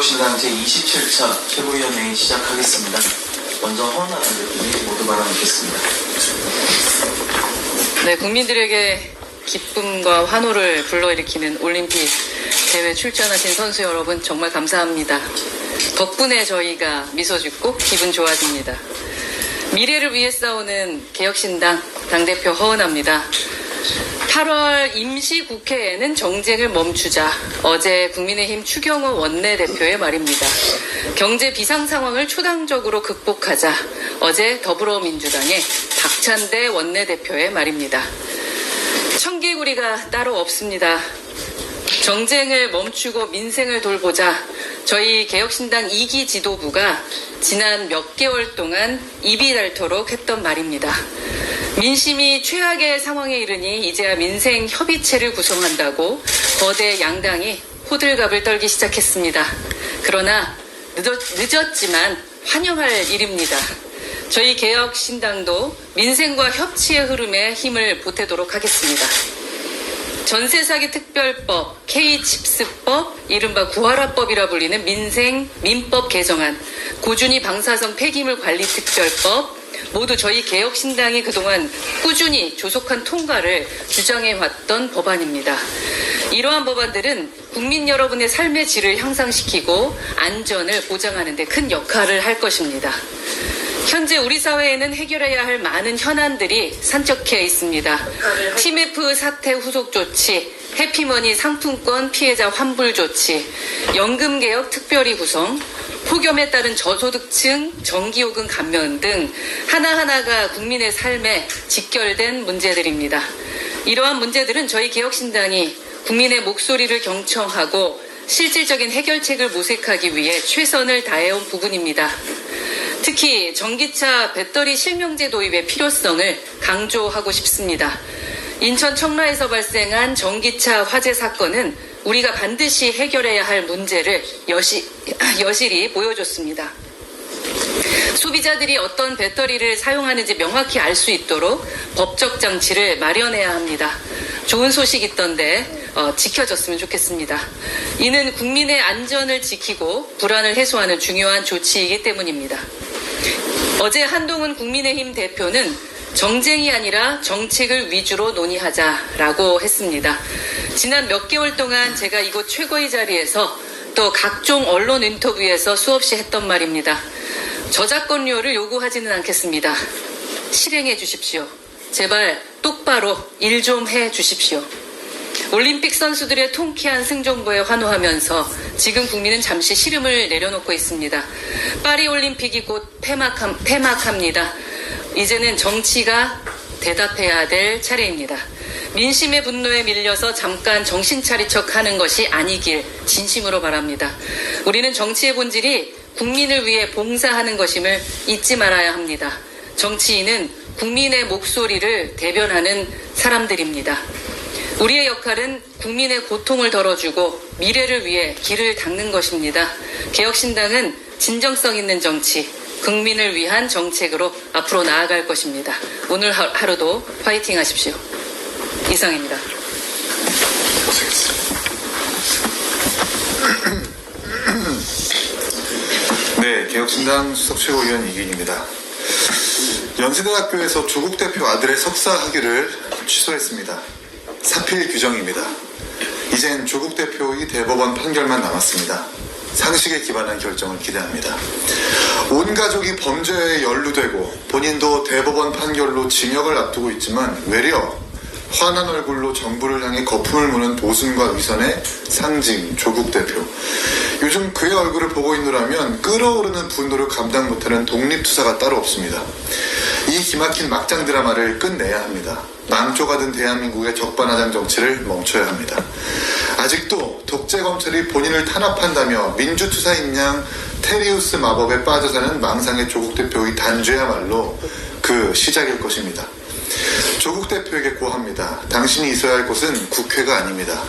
개혁신당 제27차 최고위원회의 시작하겠습니다. 먼저 허은하 대표님 모두 발언 듣겠습니다. 네, 국민들에게 기쁨과 환호를 불러일으키는 올림픽 대회 출전하신 선수 여러분 정말 감사합니다. 덕분에 저희가 미소 짓고 기분 좋아집니다. 미래를 위해 싸우는 개혁신당 당대표 허은하입니다. 8월 임시국회에는 정쟁을 멈추자. 어제 국민의힘 추경호 원내대표의 말입니다. 경제 비상 상황을 초당적으로 극복하자. 어제 더불어민주당의 박찬대 원내대표의 말입니다. 청개구리가 따로 없습니다. 정쟁을 멈추고 민생을 돌보자. 저희 개혁신당 2기 지도부가 지난 몇 개월 동안 입이 닳도록 했던 말입니다. 민심이 최악의 상황에 이르니 이제야 민생 협의체를 구성한다고 거대 양당이 호들갑을 떨기 시작했습니다. 그러나 늦었지만 환영할 일입니다. 저희 개혁신당도 민생과 협치의 흐름에 힘을 보태도록 하겠습니다. 전세사기 특별법, K칩스법, 이른바 구하라법이라 불리는 민법 개정안, 고준위 방사성 폐기물 관리 특별법, 모두 저희 개혁신당이 그동안 꾸준히 조속한 통과를 주장해왔던 법안입니다. 이러한 법안들은 국민 여러분의 삶의 질을 향상시키고 안전을 보장하는 데 큰 역할을 할 것입니다. 현재 우리 사회에는 해결해야 할 많은 현안들이 산적해 있습니다. TMF 사태 후속 조치, 해피머니 상품권 피해자 환불 조치, 연금개혁 특별위 구성, 폭염에 따른 저소득층 전기요금 감면 등 하나하나가 국민의 삶에 직결된 문제들입니다. 이러한 문제들은 저희 개혁신당이 국민의 목소리를 경청하고 실질적인 해결책을 모색하기 위해 최선을 다해온 부분입니다. 특히 전기차 배터리 실명제 도입의 필요성을 강조하고 싶습니다. 인천 청라에서 발생한 전기차 화재 사건은 우리가 반드시 해결해야 할 문제를 여실히 보여줬습니다. 소비자들이 어떤 배터리를 사용하는지 명확히 알 수 있도록 법적 장치를 마련해야 합니다. 좋은 소식 있던데 지켜졌으면 좋겠습니다. 이는 국민의 안전을 지키고 불안을 해소하는 중요한 조치이기 때문입니다. 어제 한동훈 국민의힘 대표는 정쟁이 아니라 정책을 위주로 논의하자라고 했습니다. 지난 몇 개월 동안 제가 이곳 최고의 자리에서 또 각종 언론 인터뷰에서 수없이 했던 말입니다. 저작권료를 요구하지는 않겠습니다. 실행해 주십시오. 제발 똑바로 일 좀 해 주십시오. 올림픽 선수들의 통쾌한 승정보에 환호하면서 지금 국민은 잠시 시름을 내려놓고 있습니다. 파리올림픽이 곧 폐막합니다. 이제는 정치가 대답해야 될 차례입니다. 민심의 분노에 밀려서 잠깐 정신 차린 척하는 것이 아니길 진심으로 바랍니다. 우리는 정치의 본질이 국민을 위해 봉사하는 것임을 잊지 말아야 합니다. 정치인은 국민의 목소리를 대변하는 사람들입니다. 우리의 역할은 국민의 고통을 덜어주고 미래를 위해 길을 닦는 것입니다. 개혁신당은 진정성 있는 정치, 국민을 위한 정책으로 앞으로 나아갈 것입니다. 오늘 하루도 화이팅 하십시오. 이상입니다. 네, 개혁신당 수석최고위원 이기인입니다. 연세대학교에서 조국 대표 아들의 석사 학위를 취소했습니다. 사필 규정입니다. 이젠 조국 대표의 대법원 판결만 남았습니다. 상식에 기반한 결정을 기대합니다. 온 가족이 범죄에 연루되고 본인도 대법원 판결로 징역을 앞두고 있지만 외려 환한 얼굴로 정부를 향해 거품을 무는 도순과 위선의 상징 조국 대표. 요즘 그의 얼굴을 보고 있노라면 끓어오르는 분노를 감당 못하는 독립투사가 따로 없습니다. 이 기막힌 막장 드라마를 끝내야 합니다. 망조가 든 대한민국의 적반하장 정치를 멈춰야 합니다. 아직도 독재검찰이 본인을 탄압한다며 민주투사인 양 테리우스 마법에 빠져 사는 망상의 조국 대표의 단죄야말로 그 시작일 것입니다. 조국 대표에게 고합니다. 당신이 있어야 할 곳은 국회가 아닙니다.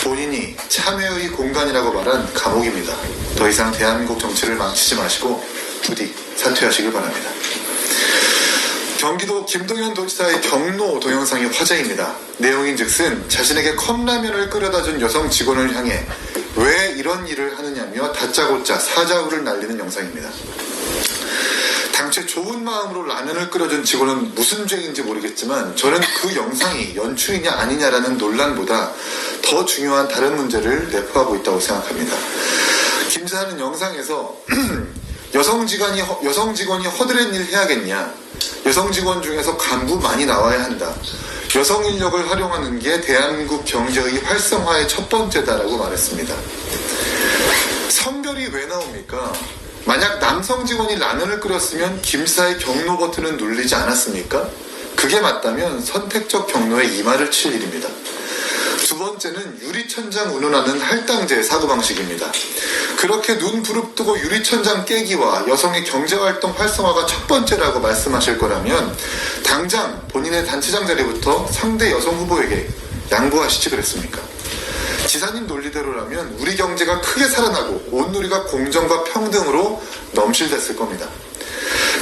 본인이 참여의 공간이라고 말한 감옥입니다. 더 이상 대한민국 정치를 망치지 마시고 부디 사퇴하시길 바랍니다. 경기도 김동연 도지사의 경로 동영상이 화제입니다. 내용인즉슨 자신에게 컵라면을 끓여다 준 여성 직원을 향해 왜 이런 일을 하느냐며 다짜고짜 사자후를 날리는 영상입니다. 당최 좋은 마음으로 라면을 끓여준 직원은 무슨 죄인지 모르겠지만 저는 그 영상이 연출이냐 아니냐라는 논란보다 더 중요한 다른 문제를 내포하고 있다고 생각합니다. 김 지사는 영상에서 여성 직원이 허드렛 일 해야겠냐, 여성 직원 중에서 간부 많이 나와야 한다, 여성 인력을 활용하는 게 대한민국 경제의 활성화의 첫 번째다라고 말했습니다. 성별이 왜 나옵니까? 만약 남성 직원이 라면을 끓였으면 김 지사의 경로 버튼은 눌리지 않았습니까? 그게 맞다면 선택적 경로에 이마를 칠 일입니다. 두 번째는 유리천장 운운하는 할당제 사고방식입니다. 그렇게 눈 부릅뜨고 유리천장 깨기와 여성의 경제활동 활성화가 첫 번째라고 말씀하실 거라면 당장 본인의 단체장 자리부터 상대 여성 후보에게 양보하시지 그랬습니까? 지사님 논리대로라면 우리 경제가 크게 살아나고 온누리가 공정과 평등으로 넘실댔을 겁니다.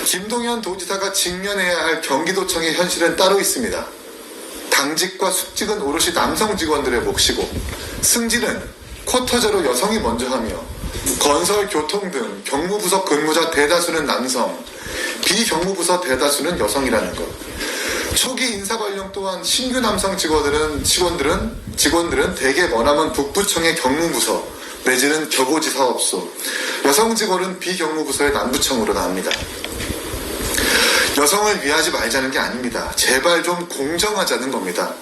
김동연 도지사가 직면해야 할 경기도청의 현실은 따로 있습니다. 당직과 숙직은 오롯이 남성 직원들의 몫이고 승진은 쿼터제로 여성이 먼저 하며 건설, 교통 등 경무부서 근무자 대다수는 남성, 비경무부서 대다수는 여성이라는 것. 초기 인사 발령 또한 신규 남성 직원들은 대개 머나먼 북부청의 경무부서 내지는 격오지 사업소, 여성 직원은 비경무부서의 남부청으로 나옵니다. 여성을 위하지 말자는 게 아닙니다. 제발 좀 공정하자는 겁니다.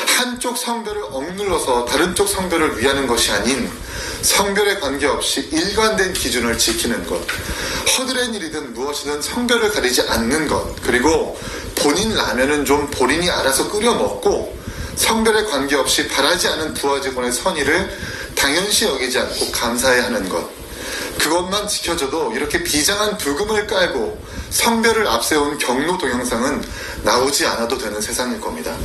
한쪽 성별을 억눌러서 다른 쪽 성별을 위하는 것이 아닌 성별에 관계없이 일관된 기준을 지키는 것, 허드렛 일이든 무엇이든 성별을 가리지 않는 것, 그리고 본인 라면은 좀 본인이 알아서 끓여 먹고 성별에 관계없이 바라지 않은 부하 직원의 선의를 당연시 여기지 않고 감사해야 하는 것, 그것만 지켜줘도 이렇게 비장한 부금을 깔고 성별을 앞세운 경로 동영상은 나오지 않아도 되는 세상일 겁니다.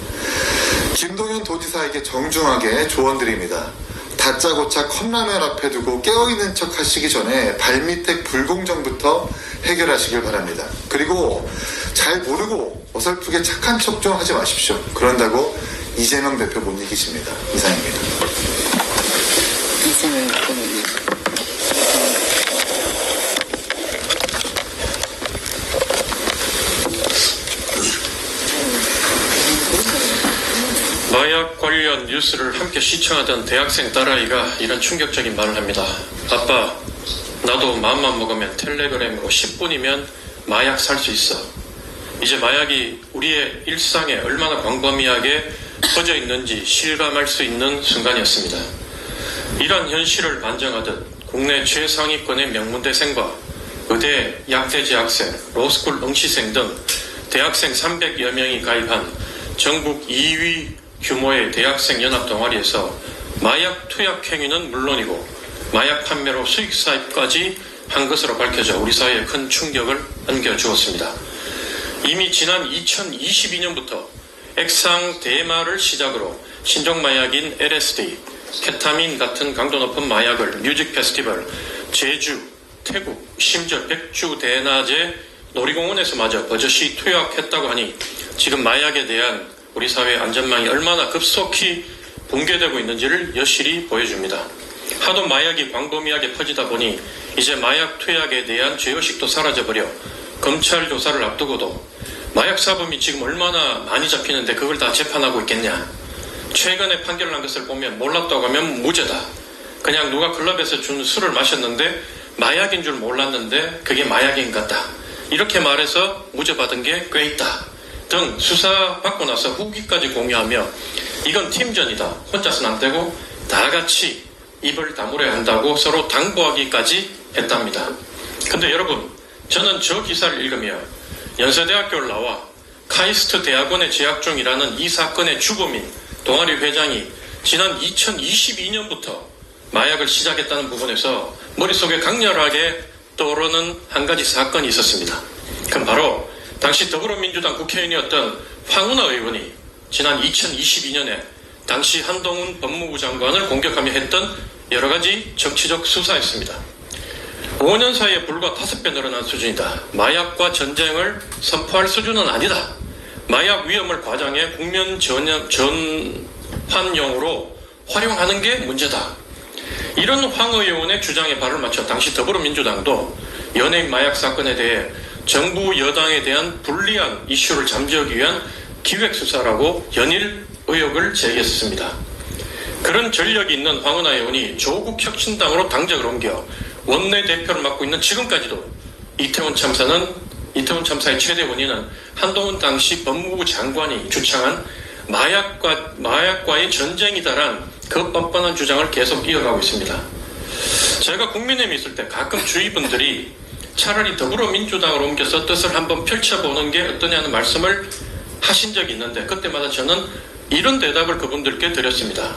김동연 도지사에게 정중하게 조언드립니다. 다짜고짜 컵라면 앞에 두고 깨어있는 척 하시기 전에 발밑에 불공정부터 해결하시길 바랍니다. 그리고 잘 모르고 어설프게 착한 척 좀 하지 마십시오. 그런다고 이재명 대표 못 이기십니다. 이상입니다. 이재명 대표님. 마약 관련 뉴스를 함께 시청하던 대학생 딸아이가 이런 충격적인 말을 합니다. 아빠, 나도 마음만 먹으면 텔레그램으로 10분이면 마약 살 수 있어. 이제 마약이 우리의 일상에 얼마나 광범위하게 퍼져 있는지 실감할 수 있는 순간이었습니다. 이런 현실을 반증하듯 국내 최상위권의 명문대생과 의대 약대지 학생, 로스쿨 응시생 등 대학생 300여 명이 가입한 전국 2위 규모의 대학생 연합 동아리에서 마약 투약 행위는 물론이고 마약 판매로 수익 사입까지 한 것으로 밝혀져 우리 사회에 큰 충격을 안겨주었습니다. 이미 지난 2022년부터 액상 대마를 시작으로 신종 마약인 LSD, 케타민 같은 강도 높은 마약을 뮤직 페스티벌, 제주, 태국, 심지어 백주 대낮에 놀이공원에서마저 버젓이 투약했다고 하니 지금 마약에 대한 우리 사회의 안전망이 얼마나 급속히 붕괴되고 있는지를 여실히 보여줍니다. 하도 마약이 광범위하게 퍼지다 보니 이제 마약 투약에 대한 죄의식도 사라져버려 검찰 조사를 앞두고도 마약 사범이 지금 얼마나 많이 잡히는데 그걸 다 재판하고 있겠냐. 최근에 판결을 난 것을 보면 몰랐다고 하면 무죄다. 그냥 누가 클럽에서 준 술을 마셨는데 마약인 줄 몰랐는데 그게 마약인 것 같다. 이렇게 말해서 무죄 받은 게 꽤 있다. 등 수사받고 나서 후기까지 공유하며 이건 팀전이다. 혼자서는 안 되고 다 같이 입을 다물어야 한다고 서로 당부하기까지 했답니다. 근데 여러분, 저는 저 기사를 읽으며 연세대학교를 나와 카이스트 대학원에 재학 중이라는 이 사건의 주범인 동아리 회장이 지난 2022년부터 마약을 시작했다는 부분에서 머릿속에 강렬하게 떠오르는 한 가지 사건이 있었습니다. 그건 바로 당시 더불어민주당 국회의원이었던 황운하 의원이 지난 2022년에 당시 한동훈 법무부 장관을 공격하며 했던 여러 가지 정치적 수사였습니다. 5년 사이에 불과 5배 늘어난 수준이다. 마약과 전쟁을 선포할 수준은 아니다. 마약 위험을 과장해 국면 전환용으로 활용하는 게 문제다. 이런 황 의원의 주장에 발을 맞춰 당시 더불어민주당도 연예인 마약 사건에 대해 정부 여당에 대한 불리한 이슈를 잠재우기 위한 기획수사라고 연일 의혹을 제기했습니다. 그런 전력이 있는 황운하 의원이 조국 혁신당으로 당적을 옮겨 원내대표를 맡고 있는 지금까지도 이태원 참사의 최대 원인은 한동훈 당시 법무부 장관이 주창한 마약과의 전쟁이다란 그 뻔뻔한 주장을 계속 이어가고 있습니다. 제가 국민의힘에 있을 때 가끔 주위 분들이 차라리 더불어민주당으로 옮겨서 뜻을 한번 펼쳐보는 게 어떠냐는 말씀을 하신 적이 있는데 그때마다 저는 이런 대답을 그분들께 드렸습니다.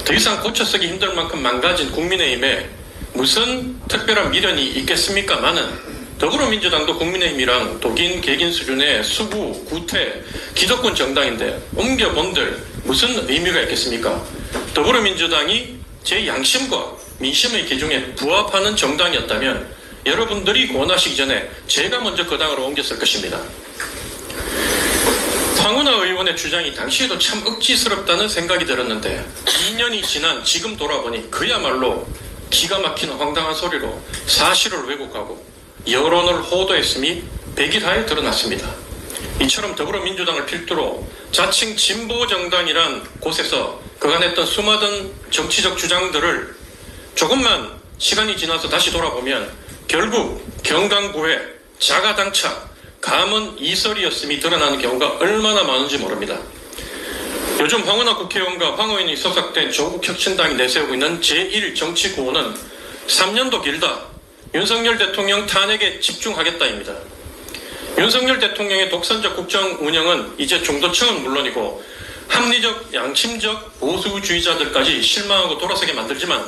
더 이상 고쳐 쓰기 힘들 만큼 망가진 국민의힘에 무슨 특별한 미련이 있겠습니까마는 더불어민주당도 국민의힘이랑 독인 개긴 수준의 수구, 구태, 기득권 정당인데 옮겨본들 무슨 의미가 있겠습니까? 더불어민주당이 제 양심과 민심의 기준에 부합하는 정당이었다면 여러분들이 원하시기 전에 제가 먼저 그 당으로 옮겼을 것입니다. 황운하 의원의 주장이 당시에도 참 억지스럽다는 생각이 들었는데 2년이 지난 지금 돌아보니 그야말로 기가 막히는 황당한 소리로 사실을 왜곡하고 여론을 호도했음이 백일하에 드러났습니다. 이처럼 더불어민주당을 필두로 자칭 진보정당이란 곳에서 그간했던 수많은 정치적 주장들을 조금만 시간이 지나서 다시 돌아보면 결국 경강부회, 자가당착, 감은 이설이었음이 드러나는 경우가 얼마나 많은지 모릅니다. 요즘 황운하 국회의원과 황 의원이 소속된 조국혁신당이 내세우고 있는 제1정치구호는 3년도 길다. 윤석열 대통령 탄핵에 집중하겠다입니다. 윤석열 대통령의 독선적 국정 운영은 이제 중도층은 물론이고 합리적, 양심적 보수주의자들까지 실망하고 돌아서게 만들지만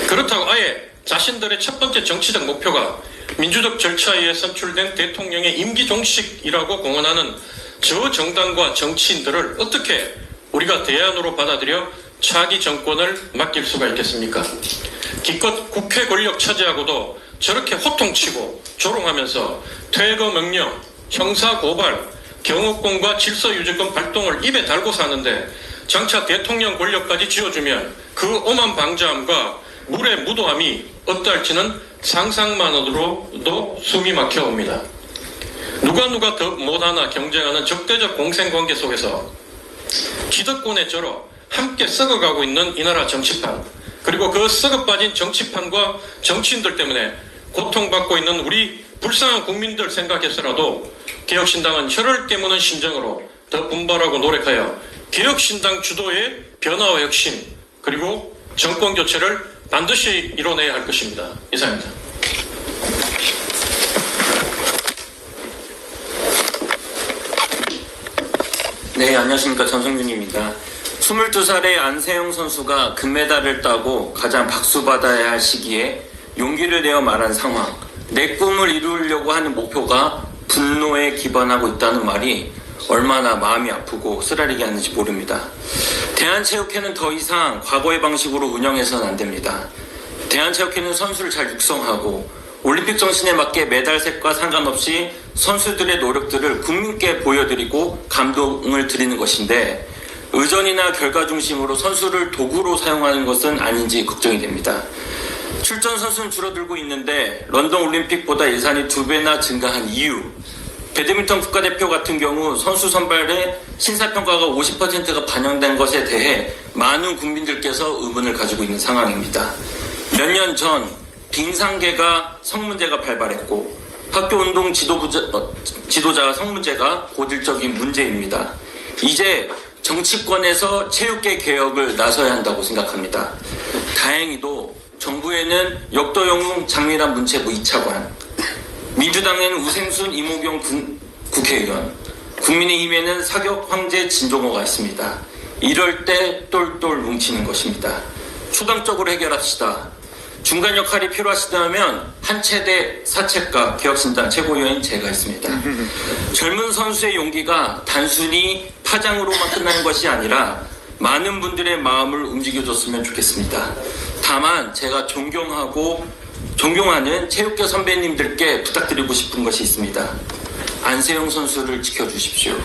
그렇다고 아예 자신들의 첫 번째 정치적 목표가 민주적 절차에 의해 선출된 대통령의 임기 종식이라고 공언하는 저 정당과 정치인들을 어떻게 우리가 대안으로 받아들여 차기 정권을 맡길 수가 있겠습니까? 기껏 국회 권력 차지하고도 저렇게 호통치고 조롱하면서 퇴거 명령, 형사 고발, 경호권과 질서유지권 발동을 입에 달고 사는데 장차 대통령 권력까지 쥐어주면 그 오만 방자함과 물의 무도함이 어떨지는 상상만으로도 숨이 막혀옵니다. 누가 더 못하나 경쟁하는 적대적 공생관계 속에서 기득권에 절어 함께 썩어가고 있는 이 나라 정치판, 그리고 그 썩어빠진 정치판과 정치인들 때문에 고통받고 있는 우리 불쌍한 국민들 생각해서라도 개혁신당은 혀를 깨무는 심정으로 더 분발하고 노력하여 개혁신당 주도의 변화와 혁신 그리고 정권 교체를 반드시 이뤄내야 할 것입니다. 이상입니다. 네, 안녕하십니까. 전성준입니다. 22살의 안세영 선수가 금메달을 따고 가장 박수받아야 할 시기에 용기를 내어 말한 상황, 내 꿈을 이루려고 하는 목표가 분노에 기반하고 있다는 말이 얼마나 마음이 아프고 쓰라리게 하는지 모릅니다. 대한체육회는 더 이상 과거의 방식으로 운영해서는 안 됩니다. 대한체육회는 선수를 잘 육성하고 올림픽 정신에 맞게 메달색과 상관없이 선수들의 노력들을 국민께 보여드리고 감동을 드리는 것인데 의전이나 결과 중심으로 선수를 도구로 사용하는 것은 아닌지 걱정이 됩니다. 출전 선수는 줄어들고 있는데 런던 올림픽보다 예산이 2배나 증가한 이유, 배드민턴 국가대표 같은 경우 선수 선발에 심사평가가 50%가 반영된 것에 대해 많은 국민들께서 의문을 가지고 있는 상황입니다. 몇 년 전 빙상계가 성문제가 발발했고 학교운동 지도자 성문제가 고질적인 문제입니다. 이제 정치권에서 체육계 개혁을 나서야 한다고 생각합니다. 다행히도 정부에는 역도영웅 장미란 문체부 2차관, 민주당에는 우생순 이모경 국회의원, 국민의힘에는 사격 황제 진종호가 있습니다. 이럴 때 똘똘 뭉치는 것입니다. 초당적으로 해결합시다. 중간 역할이 필요하시다면 한체대 사책과 개혁신당 최고위원인 제가 있습니다. 젊은 선수의 용기가 단순히 파장으로만 끝나는 것이 아니라 많은 분들의 마음을 움직여줬으면 좋겠습니다. 다만 제가 존경하는 체육계 선배님들께 부탁드리고 싶은 것이 있습니다. 안세영 선수를 지켜주십시오.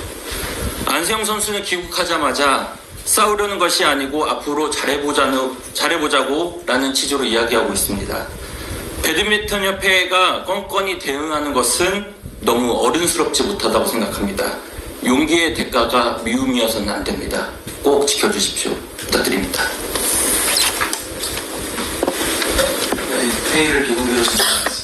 안세영 선수는 귀국하자마자 싸우려는 것이 아니고 앞으로 잘해보자고 라는 취지로 이야기하고 있습니다. 배드민턴 협회가 껌껌이 대응하는 것은 너무 어른스럽지 못하다고 생각합니다. 용기의 대가가 미움이어서는 안 됩니다. 꼭 지켜주십시오. 부탁드립니다. 회의를 기동대로 진행하겠습니다.